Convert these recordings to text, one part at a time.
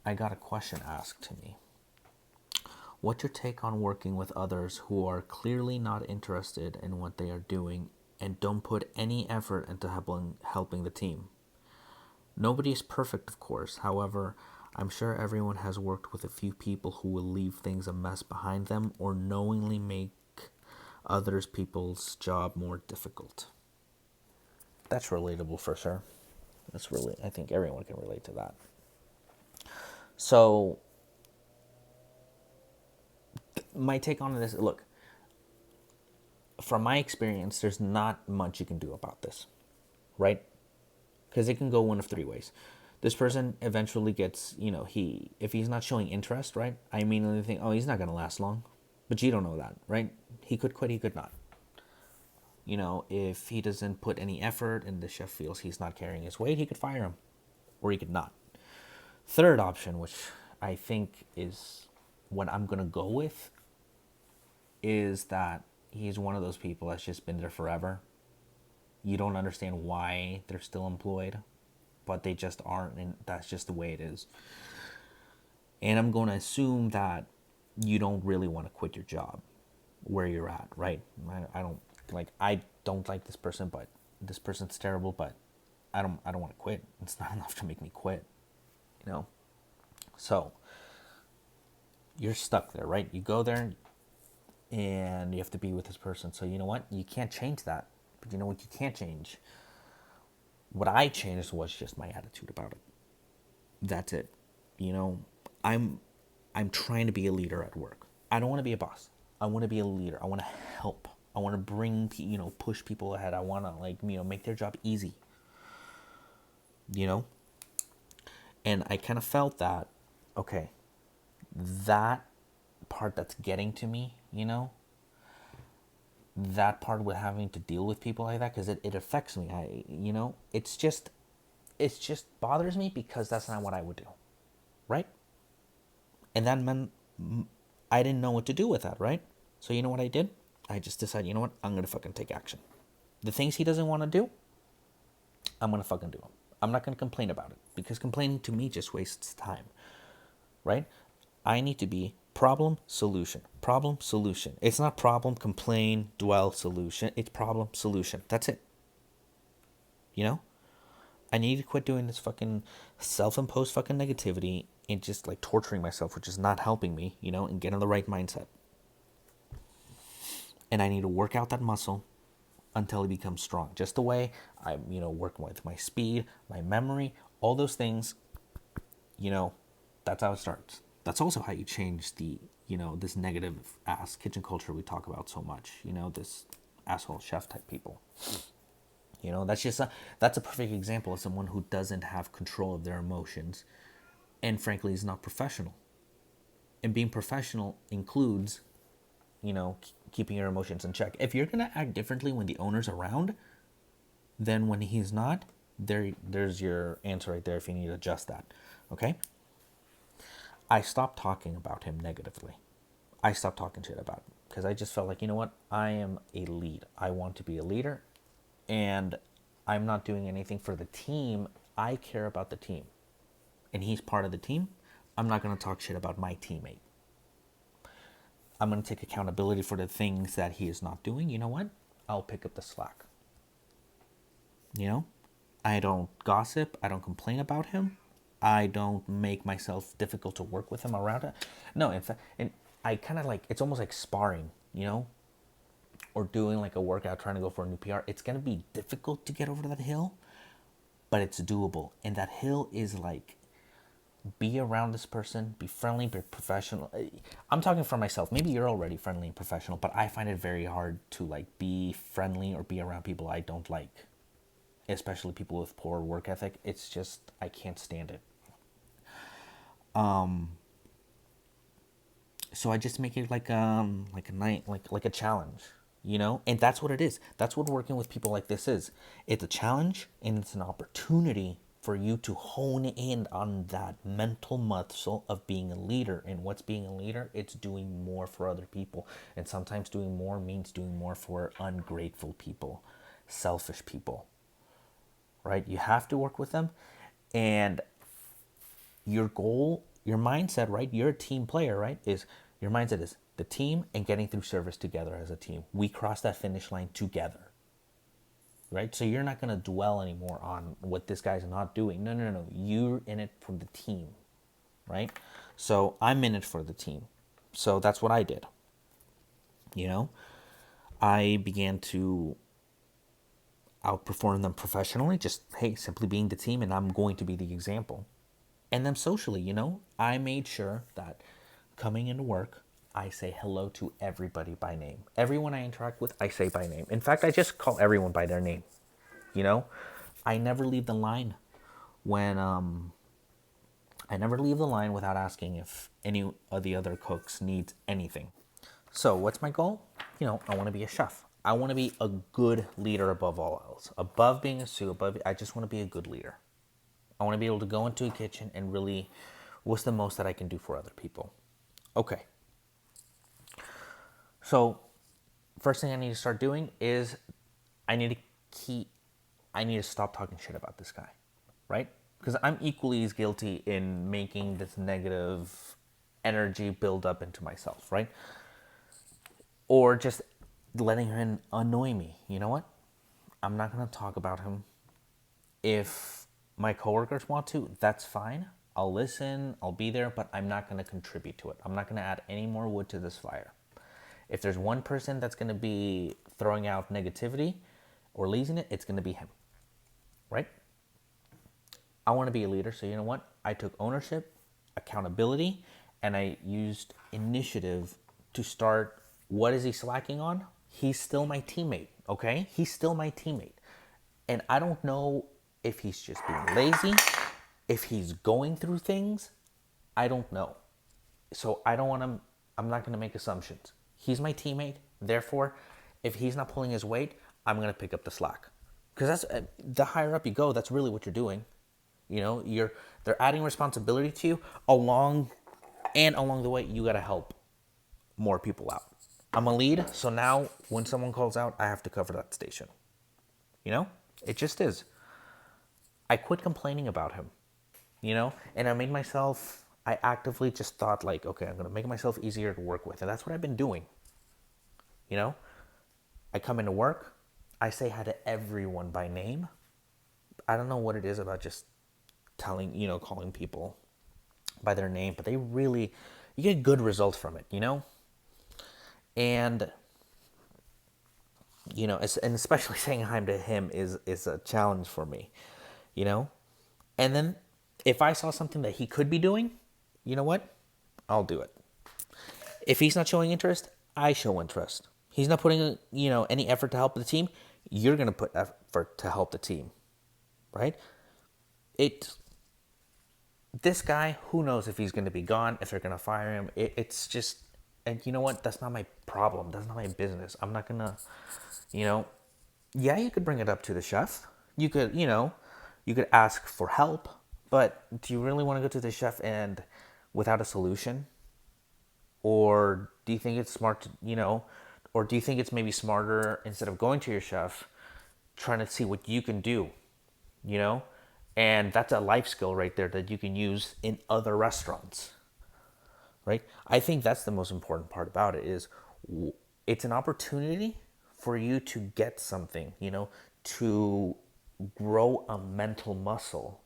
I got a question asked to me. What's your take on working with others who are clearly not interested in what they are doing and don't put any effort into helping the team? Nobody is perfect, of course. However, I'm sure everyone has worked with a few people who will leave things a mess behind them or knowingly make others people's job more difficult. That's relatable for sure. That's really, I think everyone can relate to that. So, my take on it is, look, from my experience, there's not much you can do about this, right? Because it can go one of three ways. This person eventually gets, if he's not showing interest, right? I immediately think, oh, he's not going to last long. But you don't know that, right? He could quit, he could not. If he doesn't put any effort and the chef feels he's not carrying his weight, he could fire him or he could not. Third option, which I think is what I'm going to go with, is that he's one of those people that's just been there forever. You don't understand why they're still employed, but they just aren't, and that's just the way it is. And I'm going to assume that you don't really want to quit your job where you're at, right? I don't like this person, but this person's terrible, but I don't want to quit. It's not enough to make me quit, you know. So you're stuck there, right? You go there and you have to be with this person. So you know what? You can't change that. But you know what you can't change? What I changed was just my attitude about it. That's it. You know, I'm I'm trying to be a leader at work. I don't want to be a boss. I want to be a leader. I want to help. I want to push people ahead. I want to make their job easy. You know, and I kind of felt that, okay, that part that's getting to me, that part with having to deal with people like that, because it affects me. It's just bothers me because that's not what I would do, right? And that meant I didn't know what to do with that, right? So you know what I did? I just decided, you know what? I'm gonna fucking take action. The things he doesn't want to do, I'm gonna fucking do them. I'm not gonna complain about it because complaining to me just wastes time, right? I need to be problem solution. Problem solution. It's not problem complain dwell solution. It's problem solution. That's it. You know? I need to quit doing this fucking self-imposed fucking negativity and just like torturing myself, which is not helping me, and get in the right mindset. And I need to work out that muscle until it becomes strong. Just the way I'm, working with my speed, my memory, all those things, that's how it starts. That's also how you change this negative ass kitchen culture we talk about so much, this asshole chef type people. That's a perfect example of someone who doesn't have control of their emotions and frankly is not professional. And being professional includes, keeping your emotions in check. If you're going to act differently when the owner's around than when he's not, there's your answer right there if you need to adjust that. Okay? I stopped talking about him negatively. I stopped talking shit about him because I just felt like, you know what? I am a lead. I want to be a leader and I'm not doing anything for the team. I care about the team. And he's part of the team. I'm not going to talk shit about my teammate. I'm going to take accountability for the things that he is not doing. You know what? I'll pick up the slack. I don't gossip. I don't complain about him. I don't make myself difficult to work with him around it. No, in fact, and I kind of it's almost like sparring, or doing like a workout trying to go for a new PR. It's going to be difficult to get over that hill, but it's doable. And that hill is be around this person, be friendly, be professional. I'm talking for myself. Maybe you're already friendly and professional, but I find it very hard to be friendly or be around people I don't like, especially people with poor work ethic. It's just, I can't stand it. So I just make it like a night, like a challenge, and that's what it is. That's what working with people like this is. It's a challenge and it's an opportunity for you to hone in on that mental muscle of being a leader. And what's being a leader? It's doing more for other people. And sometimes doing more means doing more for ungrateful people, selfish people, right? You have to work with them. And your goal your mindset, right? You're a team player, right? Is your mindset is the team and getting through service together as a team. We cross that finish line together, right? So you're not going to dwell anymore on what this guy's not doing. No, no, no. You're in it for the team, right? So I'm in it for the team. So that's what I did. You know, I began to outperform them professionally, just, hey, simply being the team, and I'm going to be the example. And then socially, I made sure that coming into work, I say hello to everybody by name. Everyone I interact with, I say by name. In fact, I just call everyone by their name. You know, I never leave the line when I never leave the line without asking if any of the other cooks needs anything. So, what's my goal? I want to be a chef. I want to be a good leader above all else. Above being a sous, I just want to be a good leader. I want to be able to go into a kitchen and really, what's the most that I can do for other people? Okay. So, first thing I need to start doing is I need I need to stop talking shit about this guy, right? Because I'm equally as guilty in making this negative energy build up into myself, right? Or just letting him annoy me. You know what? I'm not going to talk about him. If my coworkers want to, that's fine. I'll listen, I'll be there, but I'm not going to contribute to it. I'm not going to add any more wood to this fire. If there's one person that's going to be throwing out negativity or leading it, it's going to be him, right? I want to be a leader, so you know what? I took ownership, accountability, and I used initiative to start. What is he slacking on? He's still my teammate, okay? He's still my teammate. And I don't know if he's just being lazy, if he's going through things. I don't know. So I don't want to, I'm not going to make assumptions. He's my teammate. Therefore, if he's not pulling his weight, I'm going to pick up the slack. Because that's the higher up you go, that's really what you're doing. They're adding responsibility to you along the way, you got to help more people out. I'm a lead, so now when someone calls out, I have to cover that station. It just is. I quit complaining about him, and I actively just thought like, okay, I'm going to make myself easier to work with. And that's what I've been doing. I come into work, I say hi to everyone by name. I don't know what it is about just calling people by their name, but you get good results from it, And, and especially saying hi to him is a challenge for me, And then if I saw something that he could be doing, you know what? I'll do it. If he's not showing interest, I show interest. He's not putting, any effort to help the team. You're going to put effort to help the team, right? This guy, who knows if he's going to be gone, if they're going to fire him. It's just, and you know what? That's not my problem. That's not my business. I'm not going to, yeah, you could bring it up to the chef. You could, you could ask for help, but do you really want to go to the chef and without a solution? Or do you think it's smart to, or do you think it's maybe smarter, instead of going to your chef, trying to see what you can do, And that's a life skill right there that you can use in other restaurants, right? I think that's the most important part about it is it's an opportunity for you to get something, to grow a mental muscle.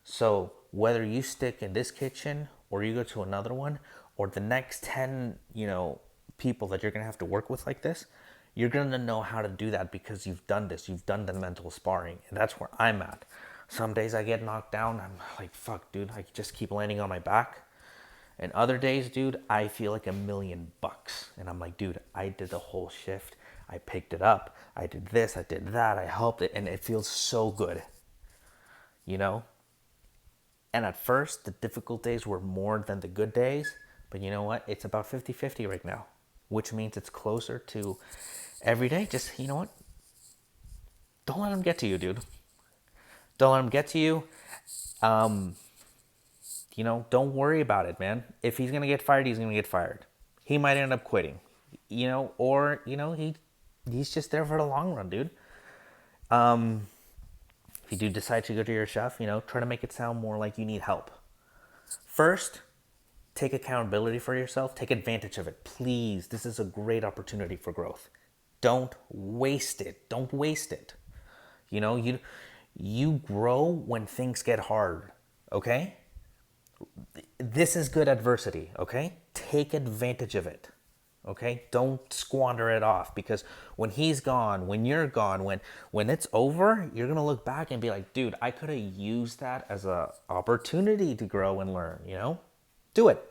So whether you stick in this kitchen or you go to another one or the next 10, people that you're going to have to work with like this, you're going to know how to do that because you've done this. You've done the mental sparring. And that's where I'm at. Some days I get knocked down. I'm like, fuck, dude. I just keep landing on my back. And other days, dude, I feel like $1,000,000. And I'm like, dude, I did the whole shift. I picked it up. I did this. I did that. I helped it. And it feels so good. And at first, the difficult days were more than the good days. But you know what? It's about 50-50 right now. Which means it's closer to every day. Just, you know what? Don't let them get to you, dude. Don't let them get to you. Don't worry about it, man. If he's going to get fired, he's going to get fired. He might end up quitting, or, he's just there for the long run, dude. If you do decide to go to your chef, try to make it sound more like you need help. First, take accountability for yourself. Take advantage of it. Please, this is a great opportunity for growth. Don't waste it. Don't waste it. You know, you grow when things get hard, okay? This is good adversity, okay? Take advantage of it. Okay? Don't squander it off, because when he's gone, when you're gone, when it's over, you're going to look back and be like, "Dude, I could have used that as a opportunity to grow and learn, you know?" Do it.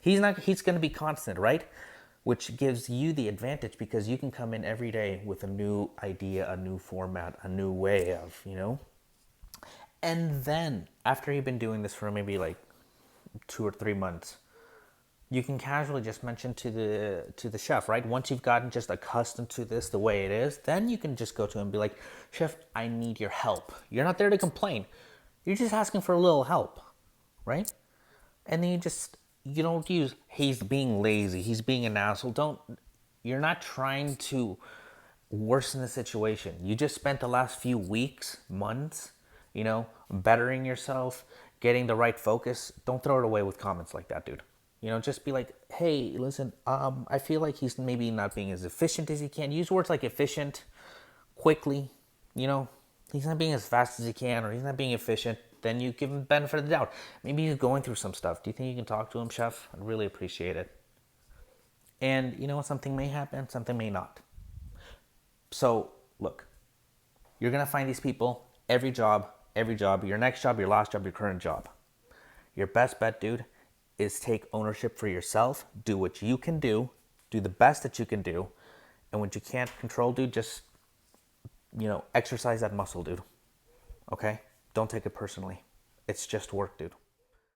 He's going to be constant, right? Which gives you the advantage, because you can come in every day with a new idea, a new format, a new way of, you know? And then after you've been doing this for maybe like 2 or 3 months, you can casually just mention to the chef, right? Once you've gotten just accustomed to this the way it is, then you can just go to him and be like, "Chef, I need your help." You're not there to complain. You're just asking for a little help, right? And then you don't use "he's being lazy, he's being an asshole." Don't You're not trying to worsen the situation. You just spent the last few weeks, months, bettering yourself, getting the right focus. Don't throw it away with comments like that, dude. Just be like, "Hey, listen, I feel like he's maybe not being as efficient as he can." Use words like efficient, quickly, you know, he's not being as fast as he can, or he's not being efficient. Then you give him the benefit of the doubt. Maybe he's going through some stuff. Do you think you can talk to him, chef? I'd really appreciate it. And something may happen, something may not. So, look, you're going to find these people every job, your next job, your last job, your current job. Your best bet, dude, is take ownership for yourself. Do what you can do the best that you can do. And what you can't control, dude, just, exercise that muscle, dude. Okay? Don't take it personally. It's just work, dude.